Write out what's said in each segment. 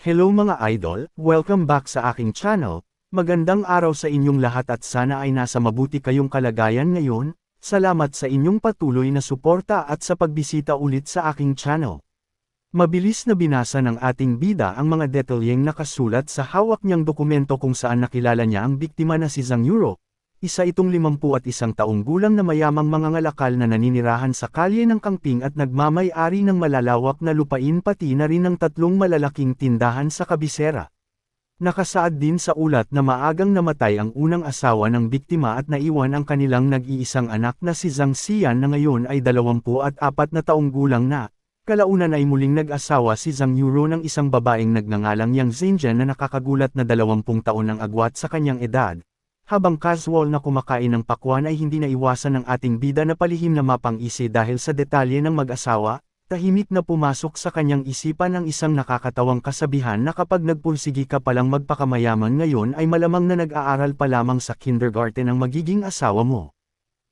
Hello mga idol, welcome back sa aking channel. Magandang araw sa inyong lahat at sana ay nasa mabuti kayong kalagayan ngayon. Salamat sa inyong patuloy na suporta at sa pagbisita ulit sa aking channel. Mabilis na binasa ng ating bida ang mga detalyeng nakasulat sa hawak niyang dokumento kung saan nakilala niya ang biktima na si Zhang Yuro. Isa itong 51 taong gulang na mayamang mangangalakal na naninirahan sa kalye ng Kangping at nagmamay-ari ng malalawak na lupain pati na rin ng 3 malalaking tindahan sa kabisera. Nakasaad din sa ulat na maagang namatay ang unang asawa ng biktima at naiwan ang kanilang nag-iisang anak na si Zhang Xian na ngayon ay 24 na taong gulang na. Kalaunan ay muling nag-asawa si Zhang Yuro ng isang babaeng nagngangalang Yang Xinjian na nakakagulat na 20 taon ang agwat sa kanyang edad. Habang casual na kumakain ng pakwan ay hindi naiwasan ng ating bida na palihim na mapang-isi dahil sa detalye ng mag-asawa, tahimik na pumasok sa kanyang isipan ang isang nakakatawang kasabihan na kapag nagpursigi ka palang magpakamayaman ngayon ay malamang na nag-aaral pa lamang sa kindergarten ang magiging asawa mo.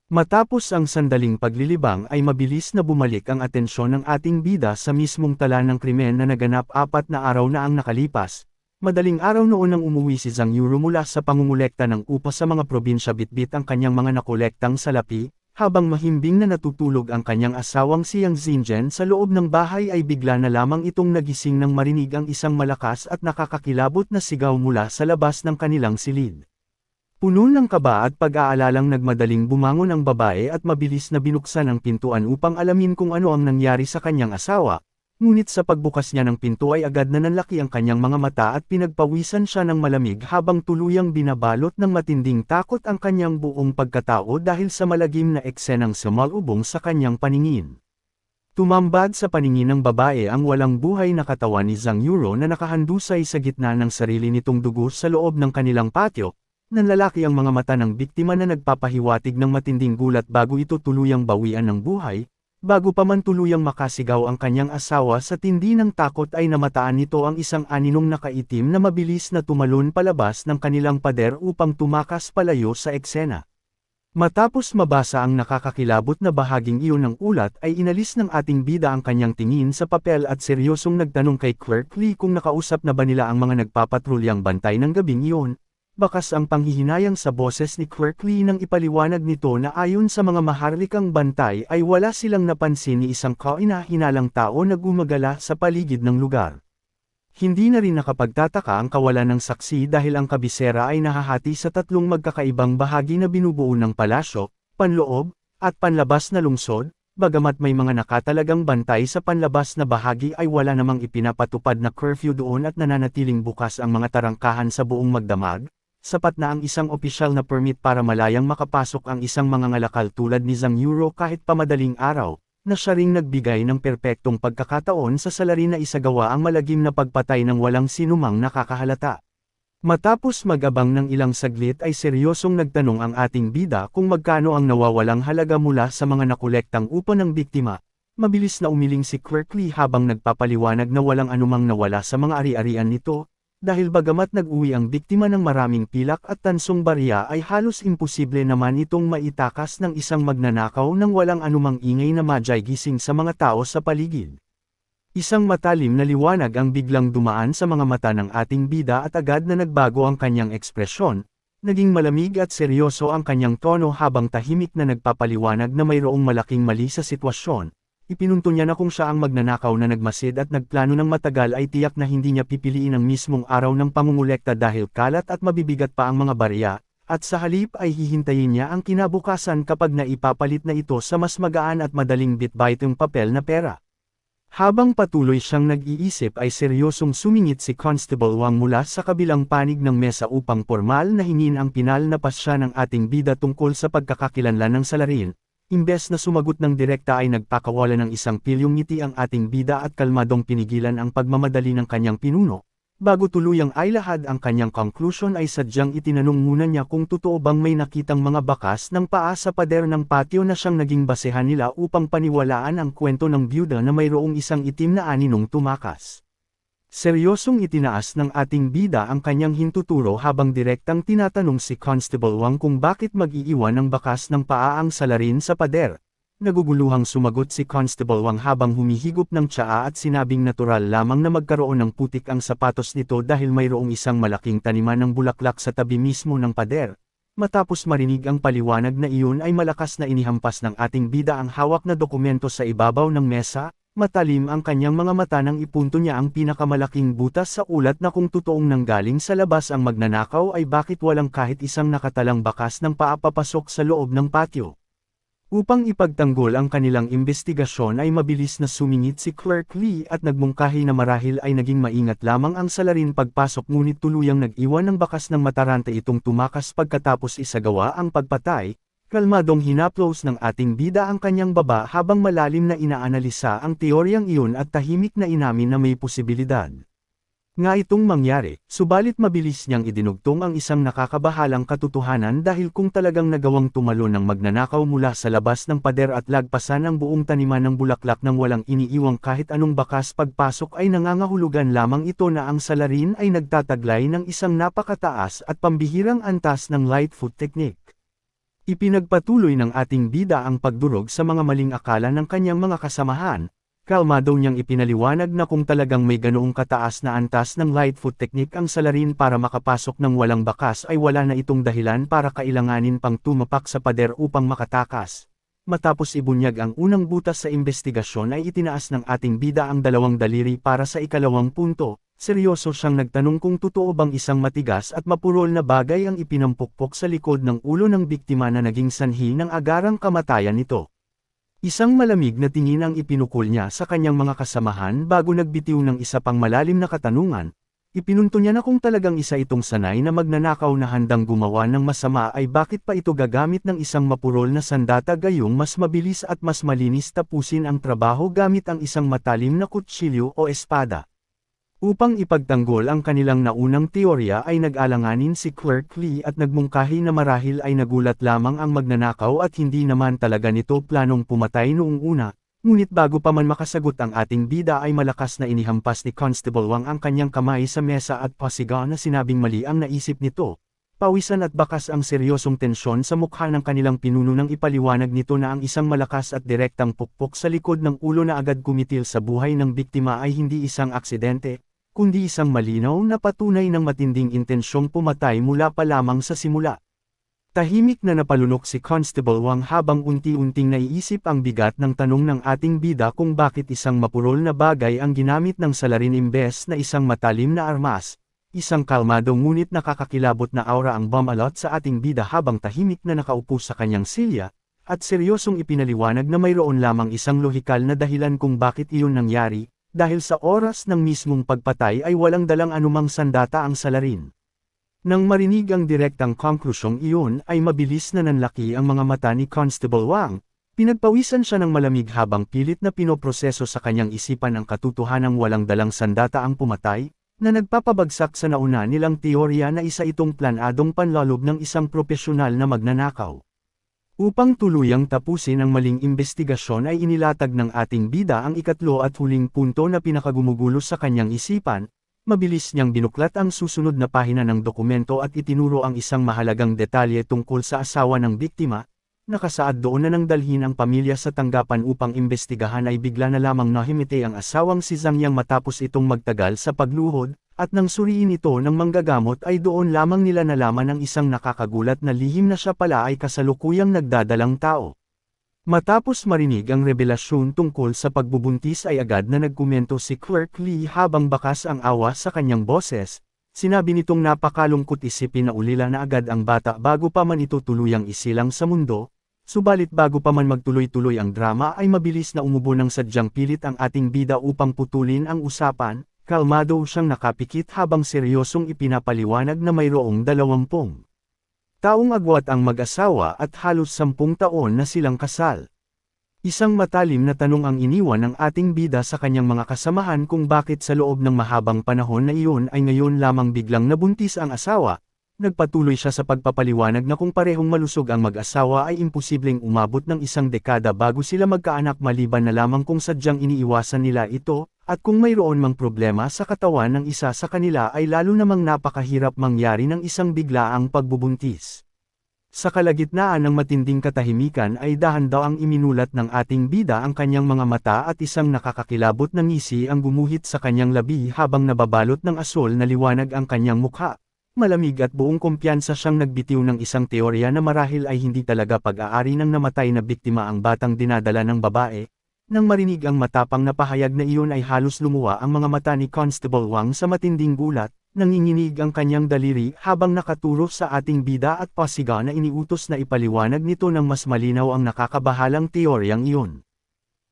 Matapos ang sandaling paglilibang ay mabilis na bumalik ang atensyon ng ating bida sa mismong tala ng krimen na naganap 4 na araw na ang nakalipas. Madaling araw noon nang umuwi si Zhang Yuro mula sa pangungulekta ng upa sa mga probinsya bitbit ang kanyang mga nakolektang salapi, habang mahimbing na natutulog ang kanyang asawang si Yang Xinjian sa loob ng bahay ay bigla na lamang itong nagising nang marinig ang isang malakas at nakakakilabot na sigaw mula sa labas ng kanilang silid. Puno ng kaba at pag-aalalang nagmadaling bumangon ang babae at mabilis na binuksan ang pintuan upang alamin kung ano ang nangyari sa kanyang asawa. Ngunit sa pagbukas niya ng pinto ay agad na nanlaki ang kanyang mga mata at pinagpawisan siya ng malamig habang tuluyang binabalot ng matinding takot ang kanyang buong pagkatao dahil sa malagim na eksenang sumalubong sa kanyang paningin. Tumambad sa paningin ng babae ang walang buhay na katawan ni Zhang Yuro na nakahandusay sa gitna ng sarili nitong dugo sa loob ng kanilang patio. Nanlalaki ang mga mata ng biktima na nagpapahiwatig ng matinding gulat bago ito tuluyang bawian ng buhay. Bago pa man tuluyang makasigaw ang kanyang asawa sa tindi ng takot ay namataan nito ang isang aninong nakaitim na mabilis na tumalon palabas ng kanilang pader upang tumakas palayo sa eksena. Matapos mabasa ang nakakakilabot na bahaging iyon ng ulat ay inalis ng ating bida ang kanyang tingin sa papel at seryosong nagtanong kay Clerk Lee kung nakausap na ba nila ang mga nagpapatrulyang bantay ng gabing iyon. Bakas ang panghihinayang sa boses ni Clerk Lee nang ipaliwanag nito na ayon sa mga maharlikang bantay ay wala silang napansin ni isang kahinahinalang tao na gumagala sa paligid ng lugar. Hindi na rin nakapagtataka ang kawalan ng saksi dahil ang kabisera ay nahahati sa 3 magkakaibang bahagi na binubuo ng palasyo, panloob, at panlabas na lungsod, bagamat may mga nakatalagang bantay sa panlabas na bahagi ay wala namang ipinapatupad na curfew doon at nananatiling bukas ang mga tarangkahan sa buong magdamag. Sapat na ang isang opisyal na permit para malayang makapasok ang isang mangangalakal tulad ni Zhang Yuro kahit pamadaling araw, na siya ring nagbigay ng perpektong pagkakataon sa salarin na isagawa ang malagim na pagpatay ng walang sinumang nakakahalata. Matapos mag-abang ng ilang saglit ay seryosong nagtanong ang ating bida kung magkano ang nawawalang halaga mula sa mga nakolektang upa ng biktima. Mabilis na umiling si Clerk Lee habang nagpapaliwanag na walang anumang nawala sa mga ari-arian nito. Dahil bagamat nag-uwi ang biktima ng maraming pilak at tansong barya ay halos imposible naman itong maitakas ng isang magnanakaw nang walang anumang ingay na madyay gising sa mga tao sa paligid. Isang matalim na liwanag ang biglang dumaan sa mga mata ng ating bida at agad na nagbago ang kanyang ekspresyon, naging malamig at seryoso ang kanyang tono habang tahimik na nagpapaliwanag na mayroong malaking mali sa sitwasyon. Ipinunto niya na kung siya ang magnanakaw na nagmasid at nagplano ng matagal ay tiyak na hindi niya pipiliin ang mismong araw ng pangungulekta dahil kalat at mabibigat pa ang mga barya, at sa halip ay hihintayin niya ang kinabukasan kapag naipapalit na ito sa mas magaan at madaling bitbitong papel na pera. Habang patuloy siyang nag-iisip ay seryosong sumingit si Constable Wang mula sa kabilang panig ng mesa upang formal na hingin ang pinal na pasya ng ating bida tungkol sa pagkakakilanlan ng salarin. Imbes na sumagot ng direkta ay nagpakawala ng isang pilyong ngiti ang ating bida at kalmadong pinigilan ang pagmamadali ng kanyang pinuno. Bago tuluyang ay lahad ang kanyang conclusion ay sadyang itinanong muna niya kung totoo bang may nakitang mga bakas ng paa sa pader ng patio na siyang naging basehan nila upang paniwalaan ang kwento ng byuda na mayroong isang itim na aninong tumakas. Seryosong itinaas ng ating bida ang kanyang hintuturo habang direktang tinatanong si Constable Wang kung bakit mag-iiwan ng bakas ng paa ang salarin sa pader. Naguguluhang sumagot si Constable Wang habang humihigop ng tsaa at sinabing natural lamang na magkaroon ng putik ang sapatos nito dahil mayroong isang malaking taniman ng bulaklak sa tabi mismo ng pader. Matapos marinig ang paliwanag na iyon ay malakas na inihampas ng ating bida ang hawak na dokumento sa ibabaw ng mesa, matalim ang kanyang mga mata nang ipunto niya ang pinakamalaking butas sa ulat na kung totoong nanggaling sa labas ang magnanakaw ay bakit walang kahit isang nakatalang bakas ng paa papasok sa loob ng patio. Upang ipagtanggol ang kanilang imbestigasyon ay mabilis na sumingit si Clerk Lee at nagmungkahi na marahil ay naging maingat lamang ang salarin pagpasok ngunit tuluyang nag-iwan ng bakas ng matarante itong tumakas pagkatapos isagawa ang pagpatay. Kalmadong hinaplos ng ating bida ang kanyang baba habang malalim na inaanalisa ang teoryang iyon at tahimik na inamin na may posibilidad nga itong mangyari, subalit mabilis niyang idinugtong ang isang nakakabahalang katotohanan dahil kung talagang nagawang tumalon ng magnanakaw mula sa labas ng pader at lagpasan ang buong taniman ng bulaklak nang walang iniiwang kahit anong bakas pagpasok ay nangangahulugan lamang ito na ang salarin ay nagtataglay ng isang napakataas at pambihirang antas ng Lightfoot technique. Ipinagpatuloy ng ating bida ang pagdurog sa mga maling akala ng kanyang mga kasamahan. Kalmado niyang ipinaliwanag na kung talagang may ganoong kataas na antas ng Lightfoot technique ang salarin para makapasok ng walang bakas ay wala na itong dahilan para kailanganin pang tumapak sa pader upang makatakas. Matapos ibunyag ang unang butas sa investigasyon ay itinaas ng ating bida ang dalawang daliri para sa ikalawang punto. Seryoso siyang nagtanong kung totoo bang isang matigas at mapurol na bagay ang ipinampukpok sa likod ng ulo ng biktima na naging sanhi ng agarang kamatayan nito. Isang malamig na tingin ang ipinukol niya sa kanyang mga kasamahan bago nagbitiw ng isa pang malalim na katanungan. Ipinunto niya na kung talagang isa itong sanay na magnanakaw na handang gumawa ng masama ay bakit pa ito gagamit ng isang mapurol na sandata gayong mas mabilis at mas malinis tapusin ang trabaho gamit ang isang matalim na kutsilyo o espada. Upang ipagtanggol ang kanilang naunang teorya ay nag-alanganin si Clerk Lee at nagmungkahi na marahil ay nagulat lamang ang magnanakaw at hindi naman talaga nito planong pumatay noong una, ngunit bago pa man makasagot ang ating bida ay malakas na inihampas ni Constable Wang ang kanyang kamay sa mesa at pasigaw na sinabing mali ang naisip nito. Pawisan at bakas ang seryosong tensyon sa mukha ng kanilang pinuno nang ipaliwanag nito na ang isang malakas at direktang pukpok sa likod ng ulo na agad kumitil sa buhay ng biktima ay hindi isang aksidente, kundi isang malinaw na patunay ng matinding intensyong pumatay mula pa lamang sa simula. Tahimik na napalunok si Constable Wang habang unti-unting naiisip ang bigat ng tanong ng ating bida kung bakit isang mapurol na bagay ang ginamit ng salarin imbes na isang matalim na armas. Isang kalmado ngunit nakakakilabot na aura ang bumalot sa ating bida habang tahimik na nakaupo sa kanyang silya, at seryosong ipinaliwanag na mayroon lamang isang lohikal na dahilan kung bakit iyon nangyari. Dahil sa oras ng mismong pagpatay ay walang dalang anumang sandata ang salarin. Nang marinig ang direktang konklusyong iyon ay mabilis na nanlaki ang mga mata ni Constable Wang. Pinagpawisan siya ng malamig habang pilit na pinoproseso sa kanyang isipan ang katotohanang walang dalang sandata ang pumatay, na nagpapabagsak sa nauna nilang teorya na isa itong planadong panlalob ng isang propesyonal na magnanakaw. Upang tuluyang tapusin ang maling investigasyon ay inilatag ng ating bida ang ikatlo at huling punto na pinakagumugulo sa kanyang isipan. Mabilis niyang binuklat ang susunod na pahina ng dokumento at itinuro ang isang mahalagang detalye tungkol sa asawa ng biktima. Nakasaad doon na nang dalhin ang pamilya sa tanggapan upang imbestigahan ay bigla na lamang nahimite ang asawang si Zhang Yang matapos itong magtagal sa pagluhod. At nang suriin ito ng manggagamot ay doon lamang nila nalaman ang isang nakakagulat na lihim na siya pala ay kasalukuyang nagdadalang tao. Matapos marinig ang revelasyon tungkol sa pagbubuntis ay agad na nagkomento si Clerk Lee habang bakas ang awa sa kanyang boses. Sinabi nitong napakalungkot isipin na ulila na agad ang bata bago pa man ito tuluyang isilang sa mundo. Subalit bago pa man magtuloy-tuloy ang drama ay mabilis na umubo ng sadyang pilit ang ating bida upang putulin ang usapan. Kalmado siyang nakapikit habang seryosong ipinapaliwanag na mayroong 20 taong agwat ang mag-asawa at halos 10 taon na silang kasal. Isang matalim na tanong ang iniwan ng ating bida sa kanyang mga kasamahan kung bakit sa loob ng mahabang panahon na iyon ay ngayon lamang biglang nabuntis ang asawa. Nagpatuloy siya sa pagpapaliwanag na kung parehong malusog ang mag-asawa ay imposibleng umabot ng isang dekada bago sila magkaanak maliban na lamang kung sadyang iniiwasan nila ito. At kung mayroon mang problema sa katawan ng isa sa kanila ay lalo namang napakahirap mangyari ng isang biglaang pagbubuntis. Sa kalagitnaan ng matinding katahimikan ay dahan-dahang iminulat ng ating bida ang kanyang mga mata at isang nakakakilabot na ngisi ang gumuhit sa kanyang labi habang nababalot ng asol na liwanag ang kanyang mukha. Malamig at buong kumpiyansa siyang nagbitiw ng isang teorya na marahil ay hindi talaga pag-aari ng namatay na biktima ang batang dinadala ng babae. Nang marinig ang matapang na pahayag na iyon ay halos lumuwa ang mga mata ni Constable Wang sa matinding gulat. Nanginginig ang kanyang daliri habang nakaturo sa ating bida at pasiga na iniutos na ipaliwanag nito ng mas malinaw ang nakakabahalang teoryang iyon.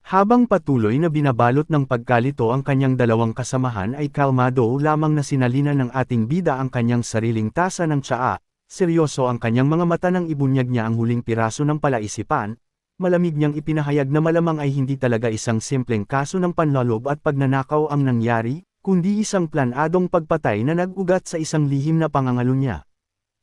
Habang patuloy na binabalot ng pagkalito ang kanyang dalawang kasamahan ay kalmado lamang na sinalina ng ating bida ang kanyang sariling tasa ng tsaa, seryoso ang kanyang mga mata nang ibunyag niya ang huling piraso ng palaisipan, malamig niyang ipinahayag na malamang ay hindi talaga isang simpleng kaso ng panlolob at pagnanakaw ang nangyari, kundi isang planadong pagpatay na nag-ugat sa isang lihim na pangangalunya.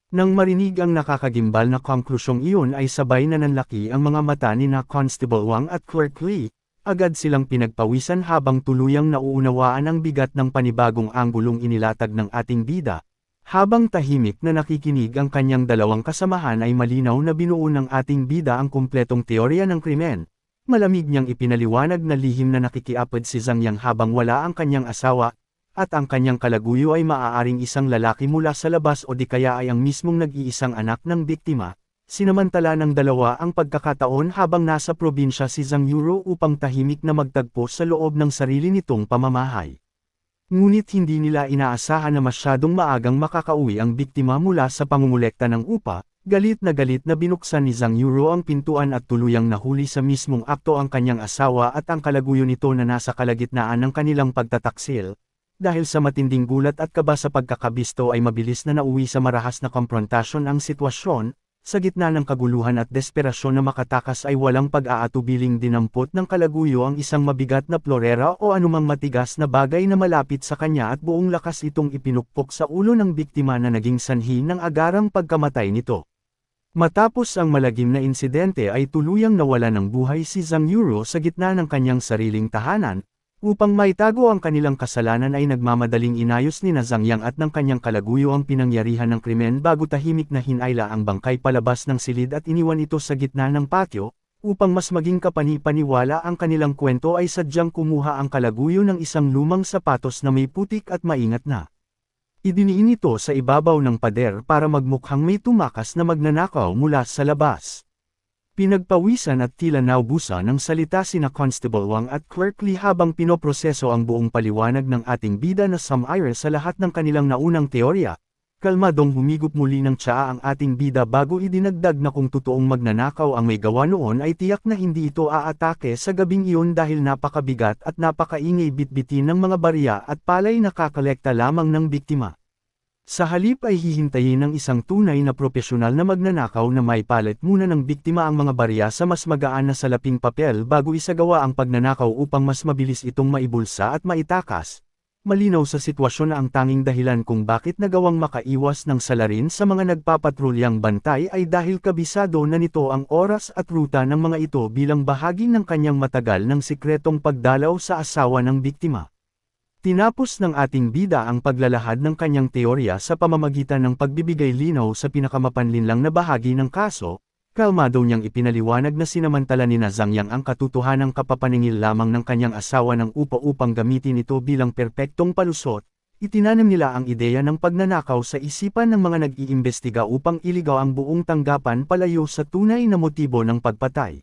Nang marinig ang nakakagimbal na konklusyong iyon ay sabay na nanlaki ang mga mata ni na Constable Wang at Clerk Lee, agad silang pinagpawisan habang tuluyang nauunawaan ang bigat ng panibagong anggulong inilatag ng ating bida. Habang tahimik na nakikinig ang kanyang dalawang kasamahan ay malinaw na binuo ng ating bida ang kumpletong teorya ng krimen. Malamig niyang ipinaliwanag na lihim na nakikiapid si Zhang Yang habang wala ang kanyang asawa, at ang kanyang kalaguyo ay maaaring isang lalaki mula sa labas o di kaya ay ang mismong nag-iisang anak ng biktima. Sinamantala ng dalawa ang pagkakataon habang nasa probinsya si Zhang Yuro upang tahimik na magtagpo sa loob ng sarili nitong pamamahay. Ngunit hindi nila inaasahan na masyadong maagang makakauwi ang biktima mula sa pangungulekta ng upa. Galit na binuksan ni Zhang Yuro ang pintuan at tuluyang nahuli sa mismong akto ang kanyang asawa at ang kalaguyo nito na nasa kalagitnaan ng kanilang pagtataksil. Dahil sa matinding gulat at kaba sa pagkakabisto ay mabilis na nauwi sa marahas na komprontasyon ang sitwasyon, sa gitna ng kaguluhan at desperasyon na makatakas ay walang pag-aatubiling dinampot ng kalaguyo ang isang mabigat na plorera o anumang matigas na bagay na malapit sa kanya at buong lakas itong ipinukpok sa ulo ng biktima na naging sanhi ng agarang pagkamatay nito. Matapos ang malagim na insidente ay tuluyang nawala ng buhay si Zhang Yuro sa gitna ng kanyang sariling tahanan, upang maitago ang kanilang kasalanan ay nagmamadaling inayos ni na Zhang Yang at ng kanyang kalaguyo ang pinangyarihan ng krimen bago tahimik na hinayla ang bangkay palabas ng silid at iniwan ito sa gitna ng patio, upang mas maging kapani-paniwala ang kanilang kwento ay sadyang kumuha ang kalaguyo ng isang lumang sapatos na may putik at maingat na. Idiniin ito sa ibabaw ng pader para magmukhang may tumakas na magnanakaw mula sa labas. Pinagpawisan at tila naubusan ng salita sina Constable Wang at Clerk Lee habang pinoproseso ang buong paliwanag ng ating bida na sumire sa lahat ng kanilang naunang teorya. Kalmadong humigop muli ng tsaa ang ating bida bago idinagdag na kung totoong magnanakaw ang may gawa noon ay tiyak na hindi ito aatake sa gabing iyon dahil napakabigat at napakaingay bitbitin ng mga barya at palay na kakolekta lamang ng biktima. Sa halip ay hihintayin ng isang tunay na propesyonal na magnanakaw na may palit muna ng biktima ang mga barya sa mas magaan na salaping papel bago isagawa ang pagnanakaw upang mas mabilis itong maibulsa at maitakas. Malinaw sa sitwasyon na ang tanging dahilan kung bakit nagawang makaiwas ng salarin sa mga nagpapatrulyang bantay ay dahil kabisado na nito ang oras at ruta ng mga ito bilang bahagi ng kanyang matagal ng sikretong pagdalaw sa asawa ng biktima. Tinapos ng ating bida ang paglalahad ng kanyang teorya sa pamamagitan ng pagbibigay linaw sa pinakamapanlinlang na bahagi ng kaso. Kalmado niyang ipinaliwanag na sinamantala ni na Zhang Yang ang katotohanang kapapaningil lamang ng kanyang asawa ng upa upang gamitin ito bilang perpektong palusot, itinanam nila ang ideya ng pagnanakaw sa isipan ng mga nag-iimbestiga upang iligaw ang buong tanggapan palayo sa tunay na motibo ng pagpatay.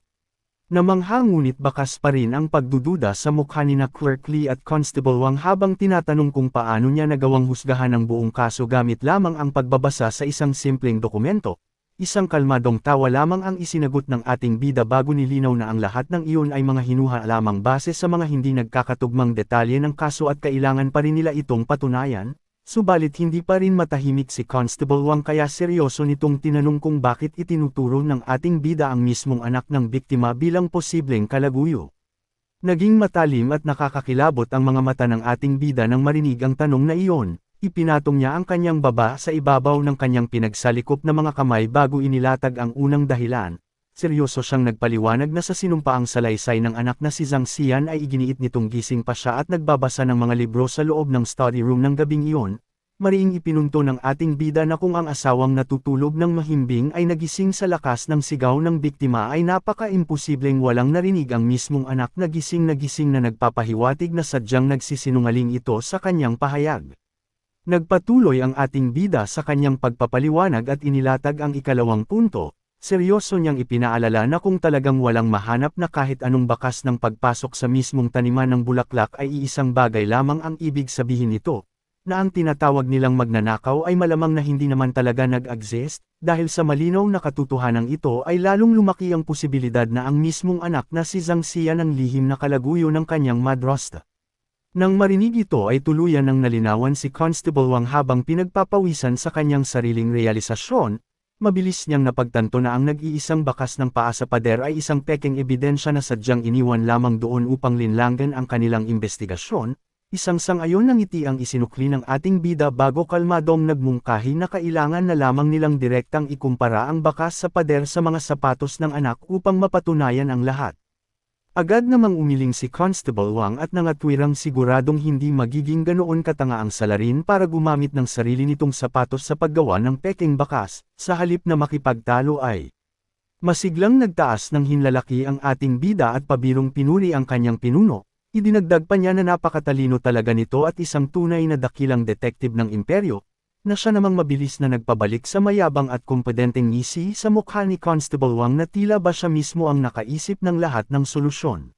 Namangha ngunit bakas pa rin ang pagdududa sa mukha ni na Clerk Lee at Constable Wang habang tinatanong kung paano niya nagawang husgahan ang buong kaso gamit lamang ang pagbabasa sa isang simpleng dokumento. Isang kalmadong tawa lamang ang isinagot ng ating bida bago nilinaw na ang lahat ng iyon ay mga hinuha lamang base sa mga hindi nagkakatugmang detalye ng kaso at kailangan pa rin nila itong patunayan, subalit hindi pa rin matahimik si Constable Wang kaya seryoso nitong tinanong kung bakit itinuturo ng ating bida ang mismong anak ng biktima bilang posibleng kalaguyo. Naging matalim at nakakakilabot ang mga mata ng ating bida nang marinig ang tanong na iyon. Ipinatong niya ang kanyang baba sa ibabaw ng kanyang pinagsalikop na mga kamay bago inilatag ang unang dahilan. Seryoso siyang nagpaliwanag na sa sinumpaang salaysay ng anak na si Zhang Xian ay iginiit nitong gising pa siya at nagbabasa ng mga libro sa loob ng study room ng gabing iyon. mariing ipinunto ng ating bida na kung ang asawang natutulog ng mahimbing ay nagising sa lakas ng sigaw ng biktima ay napaka-imposibleng walang narinig ang mismong anak na gising na nagpapahiwatig na sadyang nagsisinungaling ito sa kanyang pahayag. Nagpatuloy ang ating bida sa kanyang pagpapaliwanag at inilatag ang ikalawang punto. Seryoso niyang ipinaalala na kung talagang walang mahanap na kahit anong bakas ng pagpasok sa mismong taniman ng bulaklak ay iisang bagay lamang ang ibig sabihin nito, na ang tinatawag nilang magnanakaw ay malamang na hindi naman talaga nag-exist, dahil sa malinaw na katotohanan ito ay lalong lumaki ang posibilidad na ang mismong anak na si Zhang Xian ang lihim na kalaguyo ng kanyang madrasta. Nang marinig ito ay tuluyan ng nalinawan si Constable Wang habang pinagpapawisan sa kanyang sariling realisasyon. Mabilis niyang napagtanto na ang nag-iisang bakas ng paa sa pader ay isang pekeng ebidensya na sadyang iniwan lamang doon upang linlangan ang kanilang investigasyon. Isang sang-ayon ng ngiti ang isinukli ng ating bida bago kalmadong nagmungkahi na kailangan na lamang nilang direktang ikumpara ang bakas sa pader sa mga sapatos ng anak upang mapatunayan ang lahat. Agad namang umiling si Constable Wang at nangatwirang siguradong hindi magiging ganoon katanga ang salarin para gumamit ng sarili nitong sapatos sa paggawa ng pekeng bakas, sa halip na makipagtalo ay. Masiglang nagtaas ng hinlalaki ang ating bida at pabirong pinuri ang kanyang pinuno, idinagdag pa niya na napakatalino talaga nito at isang tunay na dakilang detective ng imperyo, na siya namang mabilis na nagpabalik sa mayabang at kompetenteng ngisi sa mukha ni Constable Wang na tila ba siya mismo ang nakaisip ng lahat ng solusyon.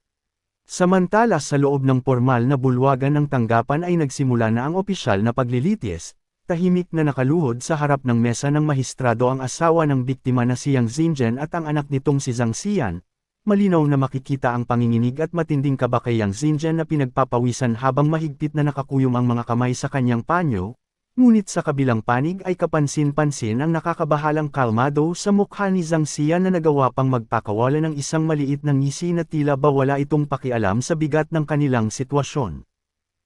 Samantala sa loob ng pormal na bulwagan ng tanggapan ay nagsimula na ang opisyal na paglilitis, tahimik na nakaluhod sa harap ng mesa ng mahistrado ang asawa ng biktima na si Yang Xinjian at ang anak nitong si Zhang Xian. Malinaw na makikita ang panginginig at matinding kaba kay Yang Xinjian na pinagpapawisan habang mahigpit na nakakuyom ang mga kamay sa kanyang panyo. Ngunit sa kabilang panig ay kapansin-pansin ang nakakabahalang kalmado sa mukha ni Zhang Xian na nagawa pang magpakawala ng isang maliit na ngisi na tila ba wala itong pakialam sa bigat ng kanilang sitwasyon.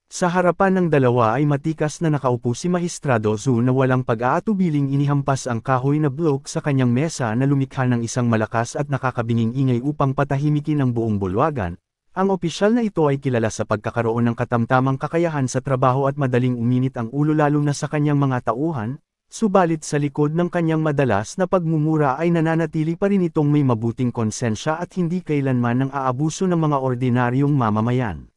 Sa harapan ng dalawa ay matikas na nakaupo si Mahistrado Zhu na walang pag-aatubiling inihampas ang kahoy na blok sa kanyang mesa na lumikha ng isang malakas at nakakabinging ingay upang patahimikin ang buong bulwagan. Ang opisyal na ito ay kilala sa pagkakaroon ng katamtamang kakayahan sa trabaho at madaling uminit ang ulo lalo na sa kanyang mga tauhan, subalit sa likod ng kanyang madalas na pagmumura ay nananatili pa rin itong may mabuting konsensya at hindi kailanman ng aabuso ng mga ordinaryong mamamayan.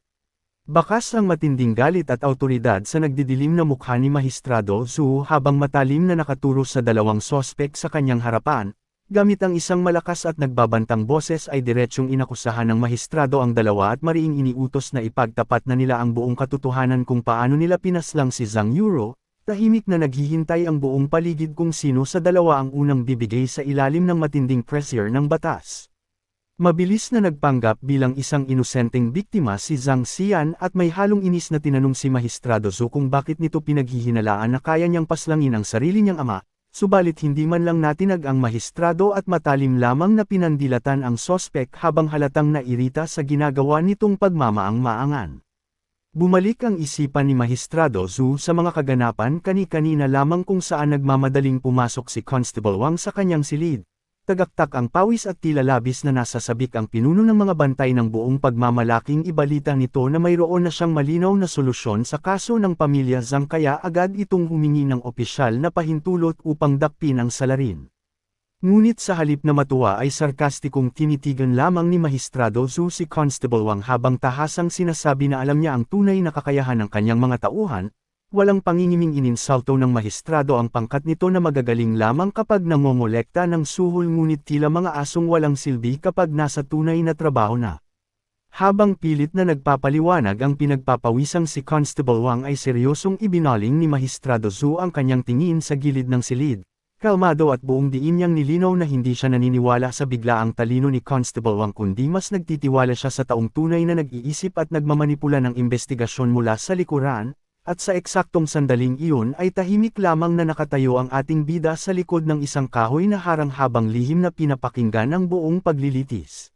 Bakas ang matinding galit at awtoridad sa nagdidilim na mukha ni Mahistrado Zhu habang matalim na nakaturo sa dalawang sospek sa kanyang harapan. Gamit ang isang malakas at nagbabantang boses ay diretsyong inakusahan ng mahistrado ang dalawa at mariing iniutos na ipagtapat na nila ang buong katotohanan kung paano nila pinaslang si Zhang Yuro, tahimik na naghihintay ang buong paligid kung sino sa dalawa ang unang bibigay sa ilalim ng matinding pressure ng batas. Mabilis na nagpanggap bilang isang inosenteng biktima si Zhang Xian at may halong inis na tinanong si Mahistrado Zhu kung bakit nito pinaghihinalaan na kaya niyang paslangin ang sarili niyang ama. Subalit hindi man lang natinag ang mahistrado at matalim lamang na pinandilatan ang sospek habang halatang nairita sa ginagawa nitong pagmamaang-maangan. Bumalik ang isipan ni Mahistrado Zhu sa mga kaganapan kani-kanina lamang kung saan nagmamadaling pumasok si Constable Wang sa kanyang silid. Tagaktak ang pawis at tila labis na nasasabik ang pinuno ng mga bantay ng buong pagmamalaking ibalita nito na mayroon na siyang malinaw na solusyon sa kaso ng pamilya Zhang kaya agad itong humingi ng opisyal na pahintulot upang dakpin ang salarin. Ngunit sa halip na matuwa ay sarkastikong tinitigan lamang ni Mahistrado Zhu si Constable Wang habang tahasang sinasabi na alam niya ang tunay na kakayahan ng kanyang mga tauhan. Walang pangingiming ininsalto ng mahistrado ang pangkat nito na magagaling lamang kapag nangongolekta ng suhol ngunit tila mga asong walang silbi kapag nasa tunay na trabaho na. Habang pilit na nagpapaliwanag ang pinagpapawisang si Constable Wang ay seryosong ibinaling ni Mahistrado Zhu ang kanyang tingin sa gilid ng silid. Kalmado at buong diin niyang nilinaw na hindi siya naniniwala sa biglaang talino ni Constable Wang kundi mas nagtitiwala siya sa taong tunay na nag-iisip at nagmamanipula ng investigasyon mula sa likuran. At sa eksaktong sandaling iyon ay tahimik lamang na nakatayo ang ating bida sa likod ng isang kahoy na harang habang lihim na pinapakinggan ang buong paglilitis.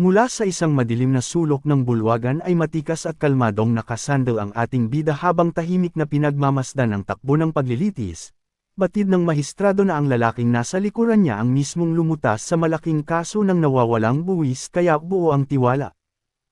Mula sa isang madilim na sulok ng bulwagan ay matikas at kalmadong nakasandal ang ating bida habang tahimik na pinagmamasdan ang takbo ng paglilitis. Batid ng mahistrado na ang lalaking nasa likuran niya ang mismong lumutas sa malaking kaso ng nawawalang buwis kaya buo ang tiwala.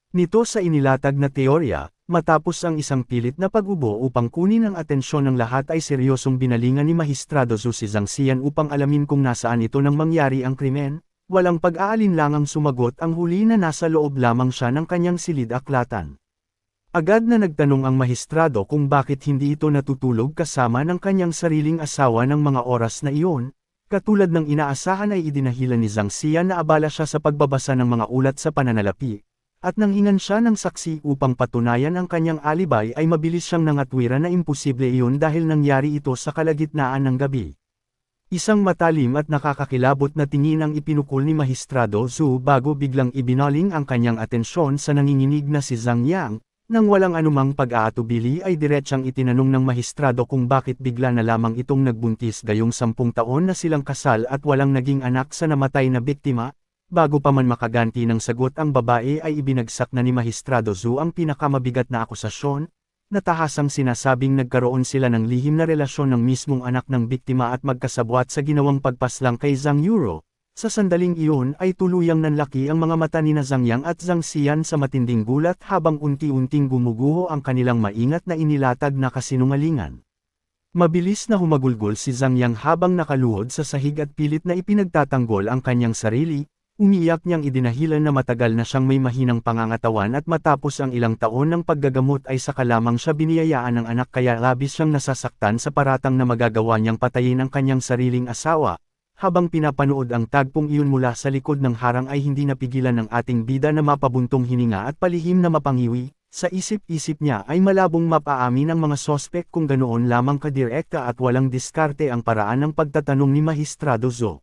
nito sa inilatag na teorya. Matapos ang isang pilit na pag-ubo upang kunin ang atensyon ng lahat ay seryosong binalingan ni Maestrado Zhu si Zhang Xian upang alamin kung nasaan ito nang mangyari ang krimen. Walang pag-aalinlangang sumagot ang huli na nasa loob lamang siya ng kanyang silid-aklatan. Agad na nagtanong ang Maestrado kung bakit hindi ito natutulog kasama ng kanyang sariling asawa ng mga oras na iyon. Katulad ng inaasahan ay idinahilan ni Zhang Xian na abala siya sa pagbabasa ng mga ulat sa pananalapi. At nang hingan siya ng saksi upang patunayan ang kanyang alibay ay mabilis siyang nangatwiran na imposible iyon dahil nangyari ito sa kalagitnaan ng gabi. Isang matalim at nakakakilabot na tingin ang ipinukol ni Maestrado Zhu bago biglang ibinaling ang kanyang atensyon sa nanginginig na si Zhang Yang. Nang walang anumang pag-aatubili ay diretsang itinanong ng Maestrado kung bakit bigla na lamang itong nagbuntis gayong 10 taon na silang kasal at walang naging anak sa namatay na biktima. Bago pa man makaganti ng sagot ang babae ay ibinagsak na ni Maestrado Zhu ang pinakamabigat na akusasyon, na tahasang sinasabing nagkaroon sila ng lihim na relasyon ng mismong anak ng biktima at magkasabwat sa ginawang pagpaslang kay Zhang Yuro. Sa sandaling iyon ay tuluyang nanlaki ang mga mata ni Zhang Yang at Zhang Xian sa matinding gulat habang unti-unting gumuguho ang kanilang maingat na inilatag na kasinungalingan. Mabilis na humagulgol si Zhang Yang habang nakaluhod sa sahig at pilit na ipinagtatanggol ang kanyang sarili. Umiiyak niyang idinahilan na matagal na siyang may mahinang pangangatawan at matapos ang ilang taon ng paggagamot ay saka lamang siya biniyayaan ng anak kaya labis siyang nasasaktan sa paratang na magagawa niyang patayin ang kanyang sariling asawa. Habang pinapanood ang tagpong iyon mula sa likod ng harang ay hindi napigilan ng ating bida na mapabuntong hininga at palihim na mapangiwi. Sa isip-isip niya ay malabong mapaamin ang mga sospek kung ganoon lamang kadirekta at walang diskarte ang paraan ng pagtatanong ni Maestrado Zhu.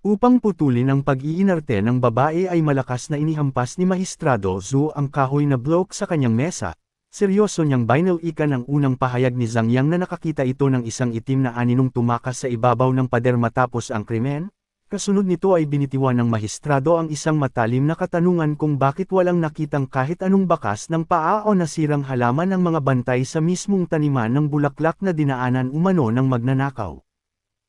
Upang putulin ang pag-iinarte ng babae ay malakas na inihampas ni Maestrado Zhu ang kahoy na blok sa kanyang mesa. Seryoso niyang binalikan ang unang pahayag ni Zhang Yang na nakakita ito ng isang itim na aninong tumakas sa ibabaw ng pader matapos ang krimen. Kasunod nito ay binitiwan ng Maestrado ang isang matalim na katanungan kung bakit walang nakitang kahit anong bakas ng paa o nasirang halaman ng mga bantay sa mismong taniman ng bulaklak na dinaanan umano ng magnanakaw.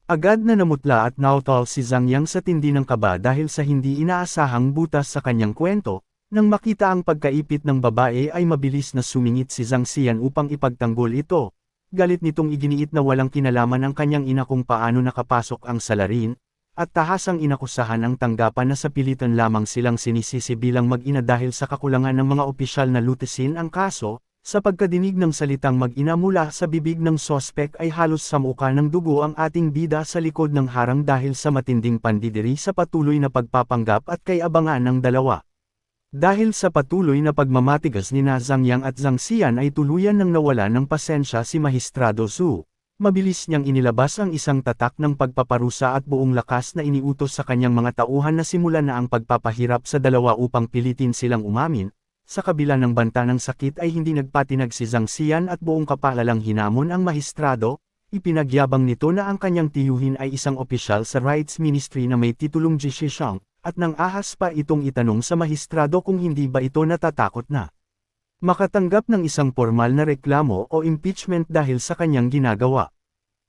Agad na namutla at nautal si Zhang Yang sa tindi ng kaba dahil sa hindi inaasahang butas sa kanyang kwento. Nang makita ang pagkaipit ng babae ay mabilis na sumingit si Zhang Xian upang ipagtanggol ito. Galit nitong iginiit na walang kinalaman ang kanyang ina kung paano nakapasok ang salarin, at tahasang inakusahan ang tanggapan na sa pilitan lamang silang sinisisi bilang mag-ina dahil sa kakulangan ng mga opisyal na lutisin ang kaso. Sa pagkadinig ng salitang mag-ina mula sa bibig ng sospek ay halos samuka ng dugo ang ating bida sa likod ng harang dahil sa matinding pandidiri sa patuloy na pagpapanggap at kay-abangan ng dalawa. Dahil sa patuloy na pagmamatigas ni Zhang Yang at Zhang Xian ay tuluyan nang nawala ng pasensya si Maestrado Zhu. Mabilis niyang inilabas ang isang tatak ng pagpaparusa at buong lakas na iniutos sa kanyang mga tauhan na simulan na ang pagpapahirap sa dalawa upang pilitin silang umamin. Sa kabila ng banta ng sakit ay hindi nagpatinag si Zhang Xian at buong kapalalang hinamon ang Maestrado. Ipinagyabang nito na ang kanyang tiyuhin ay isang opisyal sa Rights Ministry na may titulong Jishishang, at nang ahas pa itong itanong sa Maestrado kung hindi ba ito natatakot na makatanggap ng isang formal na reklamo o impeachment dahil sa kanyang ginagawa.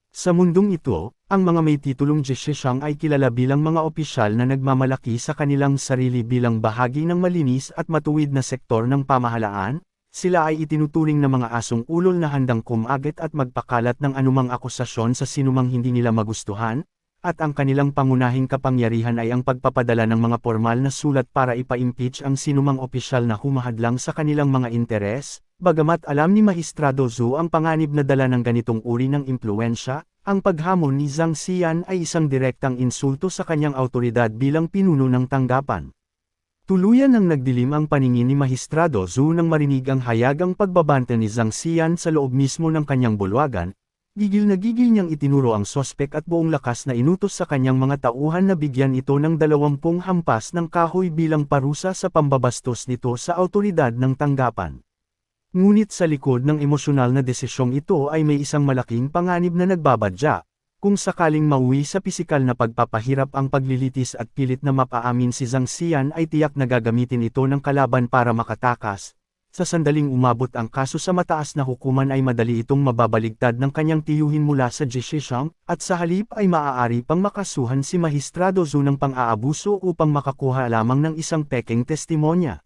Sa mundong ito, ang mga may titulong Jishishang ay kilala bilang mga opisyal na nagmamalaki sa kanilang sarili bilang bahagi ng malinis at matuwid na sektor ng pamahalaan. Sila ay itinuturing na mga asong ulol na handang kumagit at magpakalat ng anumang akusasyon sa sinumang hindi nila magustuhan, at ang kanilang pangunahing kapangyarihan ay ang pagpapadala ng mga formal na sulat para ipa-impeach ang sinumang opisyal na humahadlang sa kanilang mga interes. Bagamat alam ni Maestrado Zhu ang panganib na dala ng ganitong uri ng impluwensya, ang paghamon ni Zhang Xian ay isang direktang insulto sa kanyang awtoridad bilang pinuno ng tanggapan. Tuluyan nang nagdilim ang paningin ni Maestrado Zhu nang marinig ang hayagang pagbabanta ni Zhang Xian sa loob mismo ng kanyang bulwagan. Gigil na gigil niyang itinuro ang sospek at buong lakas na inutos sa kanyang mga tauhan na bigyan ito ng 20 hampas ng kahoy bilang parusa sa pambabastos nito sa awtoridad ng tanggapan. Ngunit sa likod ng emosyonal na desisyong ito ay may isang malaking panganib na nagbabadya. Kung sakaling mauwi sa pisikal na pagpapahirap ang paglilitis at pilit na mapaamin si Zhang Xian ay tiyak na gagamitin ito ng kalaban para makatakas. Sa sandaling umabot ang kaso sa mataas na hukuman ay madali itong mababaligtad ng kanyang tiyuhin mula sa Jishishang, at sa halip ay maaari pang makasuhan si Maestrado Zhu ng pang-aabuso upang makakuha lamang ng isang pekeng testimonya.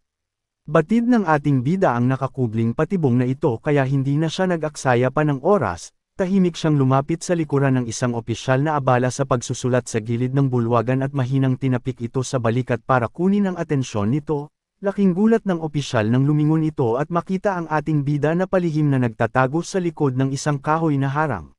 Batid ng ating bida ang nakakubling patibong na ito kaya hindi na siya nag-aksaya pa ng oras, tahimik siyang lumapit sa likuran ng isang opisyal na abala sa pagsusulat sa gilid ng bulwagan at mahinang tinapik ito sa balikat para kunin ang atensyon nito. Laking gulat ng opisyal nang lumingon ito at makita ang ating bida na palihim na nagtatago sa likod ng isang kahoy na harang.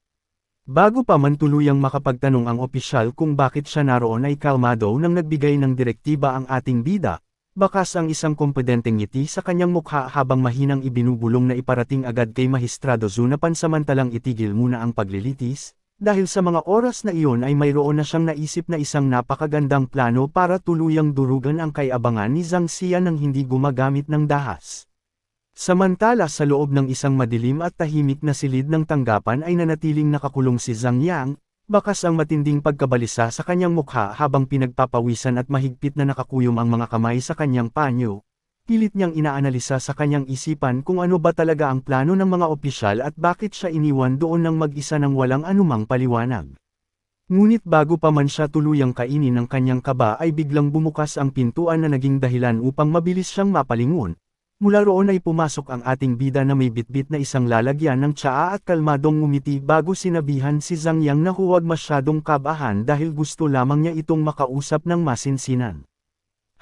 Bago pa man tuluyang makapagtanong ang opisyal kung bakit siya naroon ay kalmado nang nagbigay ng direktiba ang ating bida, bakas ang isang kompetenteng ngiti sa kanyang mukha habang mahinang ibinubulong na iparating agad kay Maestrado Zu na pansamantalang itigil muna ang paglilitis. Dahil sa mga oras na iyon ay mayroon na siyang naisip na isang napakagandang plano para tuluyang durugan ang kay-abangan ni Zhang Xian nang hindi gumagamit ng dahas. Samantala sa loob ng isang madilim at tahimik na silid ng tanggapan ay nanatiling nakakulong si Zhang Yang, bakas ang matinding pagkabalisa sa kanyang mukha habang pinagpapawisan at mahigpit na nakakuyom ang mga kamay sa kanyang panyo. Pilit niyang inaanalisa sa kanyang isipan kung ano ba talaga ang plano ng mga opisyal at bakit siya iniwan doon ng mag-isa nang walang anumang paliwanag. Ngunit bago pa man siya tuluyang kainin ng kanyang kaba ay biglang bumukas ang pintuan na naging dahilan upang mabilis siyang mapalingon. Mula roon ay pumasok ang ating bida na may bitbit na isang lalagyan ng tsaa at kalmadong ngumiti bago sinabihan si Zhang Yang na huwag masyadong kabahan dahil gusto lamang niya itong makausap ng masinsinan.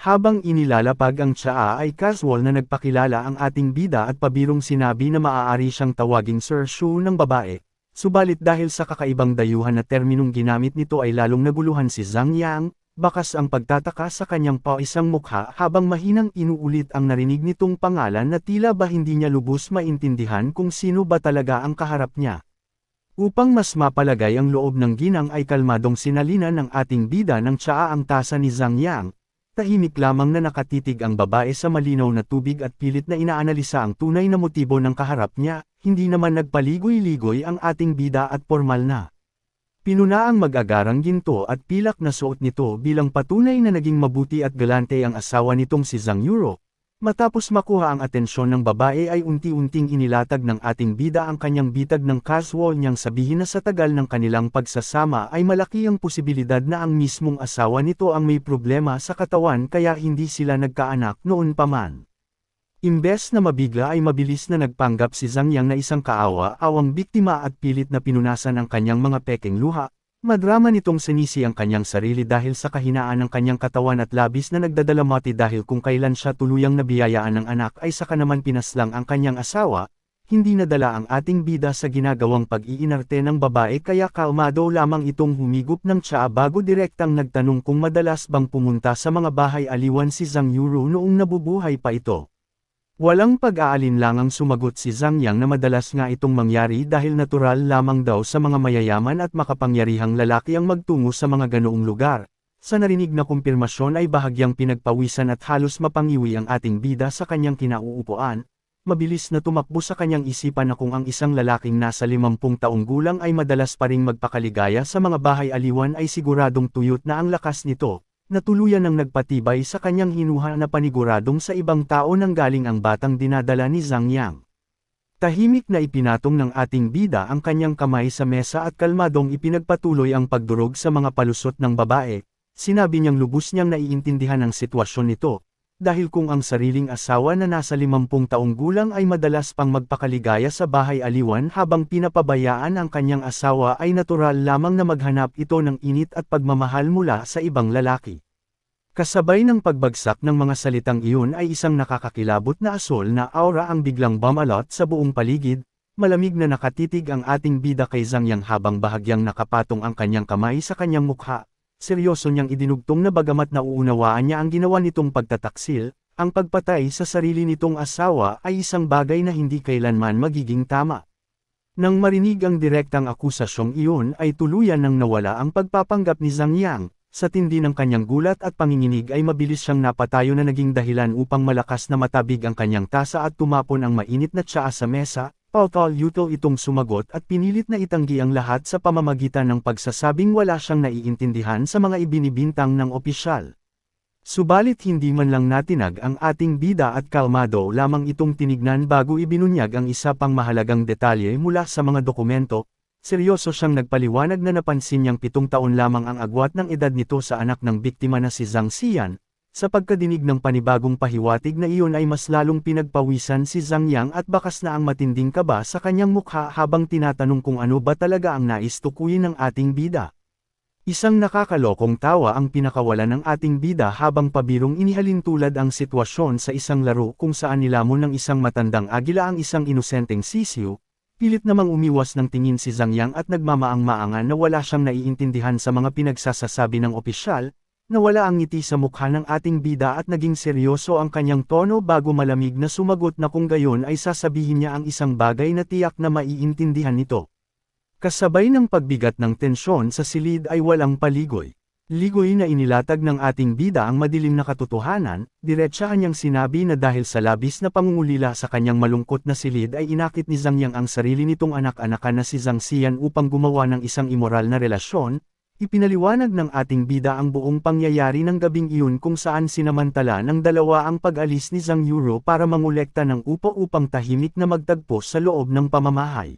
Habang inilalapag ang tsaa ay casual na nagpakilala ang ating bida at pabirong sinabi na maaari siyang tawaging Sir Shu ng babae. Subalit dahil sa kakaibang dayuhan na terminong ginamit nito ay lalong naguluhan si Zhang Yang, bakas ang pagtataka sa kanyang paisang mukha habang mahinang inuulit ang narinig nitong pangalan na tila ba hindi niya lubos maintindihan kung sino ba talaga ang kaharap niya. Upang mas mapalagay ang loob ng ginang ay kalmadong sinalina ng ating bida ng tsaa ang tasa ni Zhang Yang. Tahimik lamang na nakatitig ang babae sa malinaw na tubig at pilit na inaanalisa ang tunay na motibo ng kaharap niya, hindi naman nagpaligoy-ligoy ang ating bida at formal na. Pinunaang mag-agarang ginto at pilak na suot nito bilang patunay na naging mabuti at galante ang asawa nitong si Zhang Yuro. Matapos makuha ang atensyon ng babae ay unti-unting inilatag ng ating bida ang kanyang bitag ng casual niyang sabihin na sa tagal ng kanilang pagsasama ay malaki ang posibilidad na ang mismong asawa nito ang may problema sa katawan kaya hindi sila nagkaanak noon pa man. Imbes na mabigla ay mabilis na nagpanggap si Zhang Yang na isang kaawa-awang biktima at pilit na pinunasan ang kanyang mga pekeng luha. Madrama nitong sinisi ang kanyang sarili dahil sa kahinaan ng kanyang katawan at labis na nagdadalamati dahil kung kailan siya tuluyang nabiyayaan ng anak ay saka naman pinaslang ang kanyang asawa, hindi nadala ang ating bida sa ginagawang pag-iinarte ng babae kaya kalmado lamang itong humigup ng tsaa bago direktang nagtanong kung madalas bang pumunta sa mga bahay aliwan si Zhang Yuro noong nabubuhay pa ito. Walang pag-aalinlangang sumagot si Zhang Yang na madalas nga itong mangyari dahil natural lamang daw sa mga mayayaman at makapangyarihang lalaki ang magtungo sa mga ganoong lugar. Sa narinig na kumpirmasyon ay bahagyang pinagpawisan at halos mapangiwi ang ating bida sa kanyang kinauupuan. Mabilis na tumakbo sa kanyang isipan na kung ang isang lalaking nasa 50 taong gulang ay madalas pa ring magpakaligaya sa mga bahay aliwan ay siguradong tuyot na ang lakas nito. Natuluyan ang nagpatibay sa kanyang hinuha na paniguradong sa ibang tao nang galing ang batang dinadala ni Zhang Yang. Tahimik na ipinatong ng ating bida ang kanyang kamay sa mesa at kalmadong ipinagpatuloy ang pagdurog sa mga palusot ng babae. Sinabi niyang lubos niyang naiintindihan ang sitwasyon nito, dahil kung ang sariling asawa na nasa 50 taong gulang ay madalas pang magpakaligaya sa bahay aliwan habang pinapabayaan ang kanyang asawa ay natural lamang na maghanap ito ng init at pagmamahal mula sa ibang lalaki. Kasabay ng pagbagsak ng mga salitang iyon ay isang nakakakilabot na asol na aura ang biglang bumalot sa buong paligid, malamig na nakatitig ang ating bida kay Zhang Yang habang bahagyang nakapatong ang kanyang kamay sa kanyang mukha. Seryoso niyang idinugtong na bagamat nauunawaan niya ang ginawa nitong pagtataksil, ang pagpatay sa sarili nitong asawa ay isang bagay na hindi kailanman magiging tama. Nang marinig ang direktang akusasyong iyon ay tuluyan nang nawala ang pagpapanggap ni Zhang Yang. Sa tindi ng kanyang gulat at panginginig ay mabilis siyang napatayo na naging dahilan upang malakas na matabig ang kanyang tasa at tumapon ang mainit na tsaa sa mesa. Pautal-utal itong sumagot at pinilit na itanggi ang lahat sa pamamagitan ng pagsasabing wala siyang naiintindihan sa mga ibinibintang ng opisyal. Subalit hindi man lang natinag ang ating bida at kalmado lamang itong tinignan bago ibinunyag ang isa pang mahalagang detalye mula sa mga dokumento. Seryoso siyang nagpaliwanag na napansin niyang 7 taon lamang ang agwat ng edad nito sa anak ng biktima na si Zhang Xian. Sa pagkadinig ng panibagong pahiwatig na iyon ay mas lalong pinagpawisan si Zhang Yang at bakas na ang matinding kaba sa kanyang mukha habang tinatanong kung ano ba talaga ang nais tukuyin ng ating bida. Isang nakakalokong tawa ang pinakawalan ng ating bida habang pabirong inihalin tulad ang sitwasyon sa isang laro kung saan nilamon ng isang matandang agila ang isang inosenteng sisiw. Pilit namang umiwas ng tingin si Zhang Yang at nagmamaang-maangan na wala siyang naiintindihan sa mga pinagsasasabi ng opisyal. Nawala ang ngiti sa mukha ng ating bida at naging seryoso ang kanyang tono bago malamig na sumagot na kung gayon ay sasabihin niya ang isang bagay na tiyak na maiintindihan nito. Kasabay ng pagbigat ng tensyon sa silid ay walang paligoy. Ligoy na inilatag ng ating bida ang madilim na katotohanan, diretsahan niyang sinabi na dahil sa labis na pangungulila sa kanyang malungkot na silid ay inakit ni Zhang Yang ang sarili nitong anak-anakan na si Zhang Xian upang gumawa ng isang imoral na relasyon. Ipinaliwanag ng ating bida ang buong pangyayari ng gabing iyon kung saan sinamantala ng dalawa ang pag-alis ni Zhang Yuro para mangolekta ng upa upang tahimik na magtagpo sa loob ng pamamahay.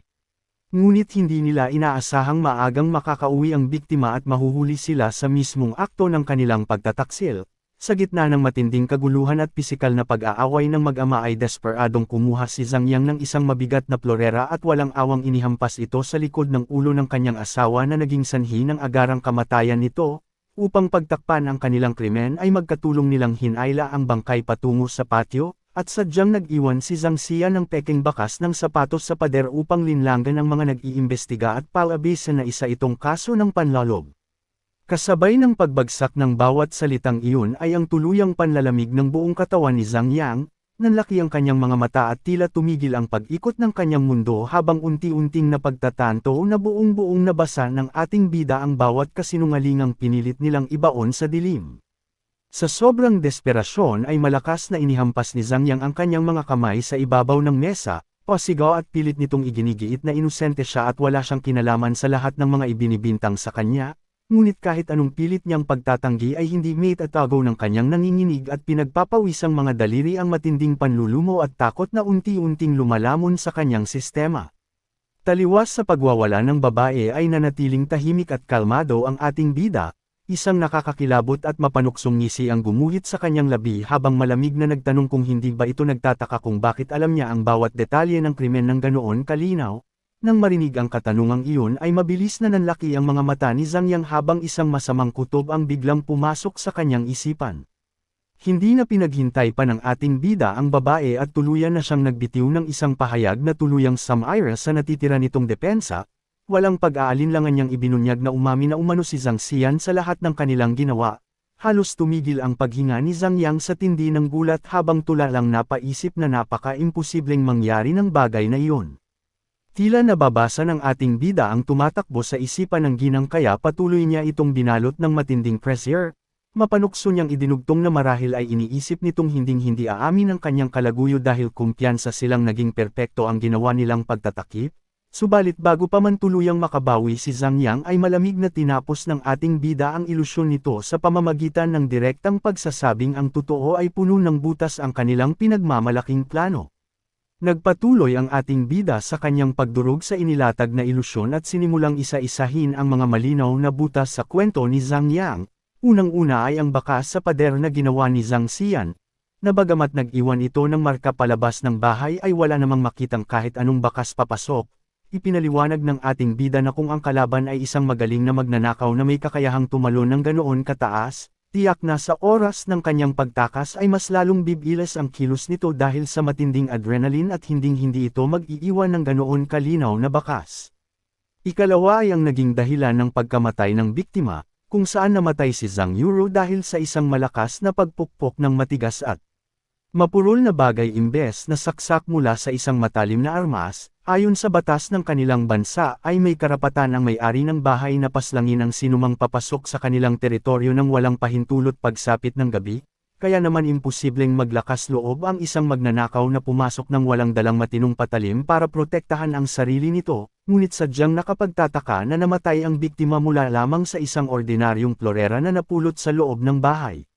Ngunit hindi nila inaasahang maagang makakauwi ang biktima at mahuhuli sila sa mismong akto ng kanilang pagtataksil. Sa gitna ng matinding kaguluhan at pisikal na pag-aaway ng mag-ama ay desperadong kumuha si Zhang Yang ng isang mabigat na plorera at walang awang inihampas ito sa likod ng ulo ng kanyang asawa na naging sanhi ng agarang kamatayan nito. Upang pagtakpan ang kanilang krimen ay magkatulong nilang hinayla ang bangkay patungo sa patio, at sadyang nag-iwan si Zhang Xian ng peking bakas ng sapatos sa pader upang linlangan ang mga nag-iimbestiga at palabisan na isa itong kaso ng panlalob. Kasabay ng pagbagsak ng bawat salitang iyon ay ang tuluyang panlalamig ng buong katawan ni Zhang Yang, nanlaki ang kanyang mga mata at tila tumigil ang pag-ikot ng kanyang mundo habang unti-unting napagtatanto na buong-buong nabasa ng ating bida ang bawat kasinungalingang pinilit nilang ibaon sa dilim. Sa sobrang desperasyon ay malakas na inihampas ni Zhang Yang ang kanyang mga kamay sa ibabaw ng mesa, pasigaw at pilit nitong iginigiit na inosente siya at wala siyang kinalaman sa lahat ng mga ibinibintang sa kanya. Ngunit kahit anong pilit niyang pagtatanggi ay hindi maitatagaw ng kanyang nanginginig at pinagpapawisang mga daliri ang matinding panlulumo at takot na unti-unting lumalamon sa kanyang sistema. Taliwas sa pagwawala ng babae ay nanatiling tahimik at kalmado ang ating bida, isang nakakakilabot at mapanuksong ngisi ang gumuhit sa kanyang labi habang malamig na nagtanong kung hindi ba ito nagtataka kung bakit alam niya ang bawat detalye ng krimen ng ganoon kalinaw. Nang marinig ang katanungang iyon ay mabilis na nanlaki ang mga mata ni Zhang Yang habang isang masamang kutob ang biglang pumasok sa kanyang isipan. Hindi na pinaghintay pa ng ating bida ang babae at tuluyan na siyang nagbitiw ng isang pahayag na tuluyang sumira sa natitira nitong depensa. Walang pag-aalinlangan niyang ibinunyag na umami na umano si Zhang Xian sa lahat ng kanilang ginawa. Halos tumigil ang paghinga ni Zhang Yang sa tindi ng gulat habang tulalang napaisip na napaka-imposibleng mangyari ng bagay na iyon. Tila nababasa ng ating bida ang tumatakbo sa isipan ng ginang kaya patuloy niya itong binalot ng matinding pressure. Mapanukso niyang idinugtong na marahil ay iniisip nitong hinding-hindi aamin ang kanyang kalaguyo dahil kumpiyansa silang naging perpekto ang ginawa nilang pagtatakip. Subalit bago pa man tuluyang makabawi si Zhang Yang ay malamig na tinapos ng ating bida ang ilusyon nito sa pamamagitan ng direktang pagsasabing ang totoo ay puno ng butas ang kanilang pinagmamalaking plano. Nagpatuloy ang ating bida sa kanyang pagdurog sa inilatag na ilusyon at sinimulang isa-isahin ang mga malinaw na butas sa kwento ni Zhang Yang. Unang-una ay ang bakas sa pader na ginawa ni Zhang Xian, na bagamat nag-iwan ito ng marka palabas ng bahay ay wala namang makitang kahit anong bakas papasok. Ipinaliwanag ng ating bida na kung ang kalaban ay isang magaling na magnanakaw na may kakayahang tumalon ng ganoon kataas, tiyak na sa oras ng kanyang pagtakas ay mas lalong bibilis ang kilos nito dahil sa matinding adrenaline at hinding-hindi ito mag-iiwan ng ganoon kalinaw na bakas. Ikalawa ay ang naging dahilan ng pagkamatay ng biktima, kung saan namatay si Zhang Yuro dahil sa isang malakas na pagpukpok ng matigas at mapurol na bagay imbes na saksak mula sa isang matalim na armas. Ayon sa batas ng kanilang bansa ay may karapatan ang may-ari ng bahay na paslangin ang sinumang papasok sa kanilang teritoryo ng walang pahintulot pagsapit ng gabi, kaya naman imposibleng maglakas loob ang isang magnanakaw na pumasok ng walang dalang matinong patalim para protektahan ang sarili nito, ngunit sadyang nakapagtataka na namatay ang biktima mula lamang sa isang ordinaryong plorera na napulot sa loob ng bahay.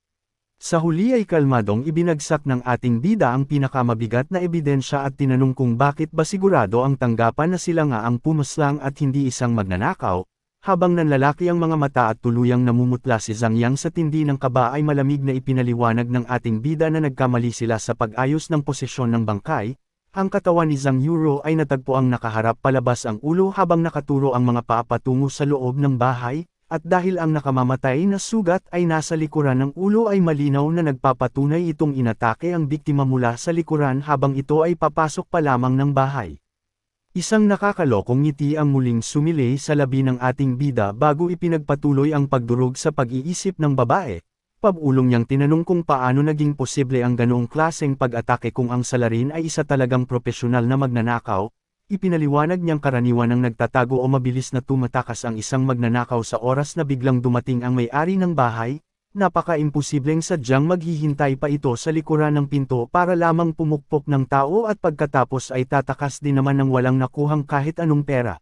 Sa huli ay kalmadong ibinagsak ng ating bida ang pinakamabigat na ebidensya at tinanong kung bakit ba sigurado ang tanggapan na sila nga ang pumaslang at hindi isang magnanakaw, Habang nanlalaki ang mga mata at tuluyang namumutla si Zhang Yang sa tindi ng kaba ay malamig na ipinaliwanag ng ating bida na nagkamali sila sa pag-ayos ng posisyon ng bangkay. Ang katawan ni Zhang Yuro ay natagpuang nakaharap palabas ang ulo habang nakaturo ang mga paa patungo sa loob ng bahay, at dahil ang nakamamatay na sugat ay nasa likuran ng ulo ay malinaw na nagpapatunay itong inatake ang biktima mula sa likuran habang ito ay papasok pa lamang ng bahay. Isang nakakalokong ngiti ang muling sumilay sa labi ng ating bida bago ipinagpatuloy ang pagdurog sa pag-iisip ng babae. Pabulong niyang tinanong kung paano naging posible ang ganoong klaseng pag-atake kung ang salarin ay isa talagang propesyonal na magnanakaw. Ipinaliwanag niyang karaniwan ang nagtatago o mabilis na tumatakas ang isang magnanakaw sa oras na biglang dumating ang may-ari ng bahay. Napaka-imposibleng sadyang maghihintay pa ito sa likuran ng pinto para lamang pumukpok ng tao at pagkatapos ay tatakas din naman ng walang nakuhang kahit anong pera.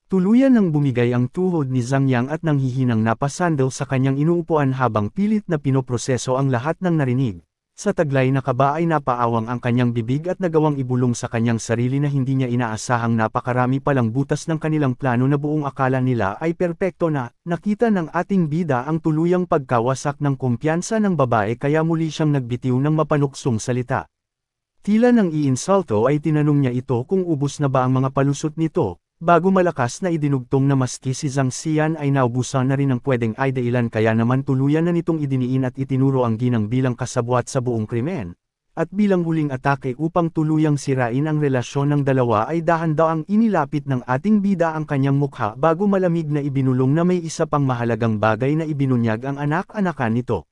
Tuluyan nang bumigay ang tuhod ni Zhang Yang at nanghihinang napasandal sa kanyang inuupuan habang pilit na pinoproseso ang lahat ng narinig. Sa taglay na kaba ay napaawang ang kanyang bibig at nagawang ibulong sa kanyang sarili na hindi niya inaasahang napakarami palang butas ng kanilang plano na buong akala nila ay perpekto na. Nakita ng ating bida ang tuluyang pagkawasak ng kumpiyansa ng babae kaya muli siyang nagbitiw ng mapanuksong salita. Tila nang iinsulto ay tinanong niya ito kung ubos na ba ang mga palusot nito. Bago malakas na idinugtong na maski si Zhang Xian ay naubusan na rin ng pwedeng ay dahilan kaya naman tuluyan na nitong idiniin at itinuro ang ginang bilang kasabwat sa buong krimen. At bilang huling atake upang tuluyang sirain ang relasyon ng dalawa ay dahan-daang inilapit ng ating bida ang kanyang mukha bago malamig na ibinulong na may isa pang mahalagang bagay na ibinunyag ang anak-anakan nito.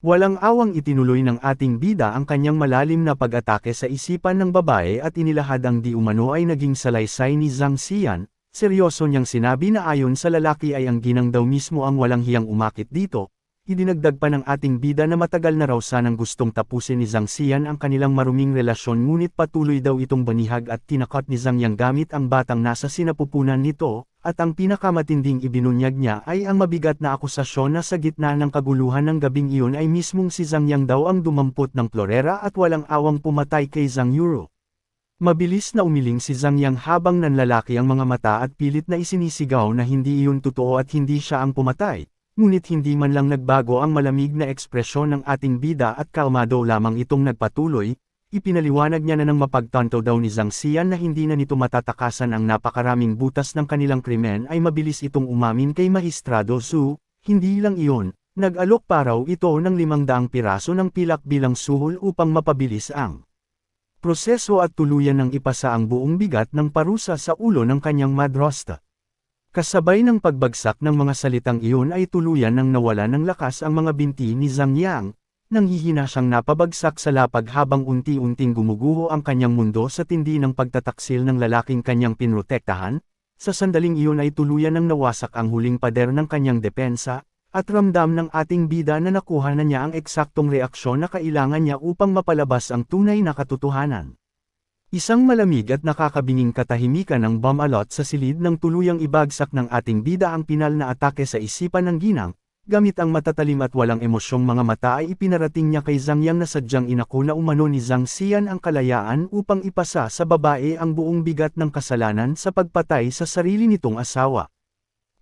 Walang awang itinuloy ng ating bida ang kanyang malalim na pag-atake sa isipan ng babae at inilahad ang di umano ay naging salaysay ni Zhang Xian. Seryoso niyang sinabi na ayon sa lalaki ay ang ginang daw mismo ang walang hiyang umakit dito. Idinagdag pa ng ating bida na matagal na raw sanang gustong tapusin ni Zhang Xian ang kanilang maruming relasyon ngunit patuloy daw itong banihag at tinakot ni Zhang Yang gamit ang batang nasa sinapupunan nito. At ang pinakamatinding ibinunyag niya ay ang mabigat na akusasyon na sa gitna ng kaguluhan ng gabing iyon ay mismong si Zhang Yang daw ang dumampot ng florera at walang awang pumatay kay Zhang Yuro. Mabilis na umiling si Zhang Yang habang nanlalaki ang mga mata at pilit na isinisigaw na hindi iyon totoo at hindi siya ang pumatay, ngunit hindi man lang nagbago ang malamig na ekspresyon ng ating bida at kalmado lamang itong nagpatuloy. Ipinaliwanag niya na nang mapagtanto daw ni Zhang Xian na hindi na nito matatakasan ang napakaraming butas ng kanilang krimen ay mabilis itong umamin kay Magistrado Su. Hindi lang iyon, nag-alok pa raw ito ng 500 piraso ng pilak bilang suhol upang mapabilis ang proseso at tuluyan ng ipasa ang buong bigat ng parusa sa ulo ng kanyang madrasta. Kasabay ng pagbagsak ng mga salitang iyon ay tuluyan nang nawala ng lakas ang mga binti ni Zhang Yang. Nanghihina siyang napabagsak sa lapag habang unti-unting gumuguho ang kanyang mundo sa tindi ng pagtataksil ng lalaking kanyang pinrotektahan. Sa sandaling iyon ay tuluyan nang nawasak ang huling pader ng kanyang depensa, at ramdam ng ating bida na nakuha na niya ang eksaktong reaksyon na kailangan niya upang mapalabas ang tunay na katotohanan. Isang malamig at nakakabinging katahimikan ang bumalot sa silid ng tuluyang ibagsak ng ating bida ang pinal na atake sa isipan ng ginang. Gamit ang matatalim at walang emosyong mga mata ay ipinarating niya kay Zhang Yang na sadyang inako na umano ni Zhang Xian ang kalayaan upang ipasa sa babae ang buong bigat ng kasalanan sa pagpatay sa sarili nitong asawa.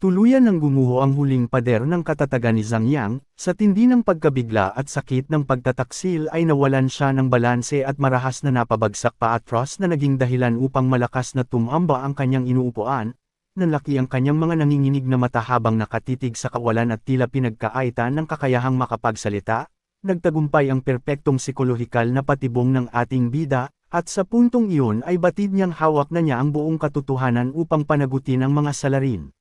Tuluyan nang gumuho ang huling pader ng katatagan ni Zhang Yang, sa tindi ng pagkabigla at sakit ng pagtataksil ay nawalan siya ng balanse at marahas na napabagsak pa atras na naging dahilan upang malakas na tumamba ang kanyang inuupuan. Nanlaki ang kanyang mga nanginginig na mata habang nakatitig sa kawalan at tila pinagkaaitan ng kakayahang makapagsalita. Nagtagumpay ang perpektong psikolohikal na patibong ng ating bida, at sa puntong iyon ay batid niyang hawak na niya ang buong katotohanan upang panagutin ang mga salarin.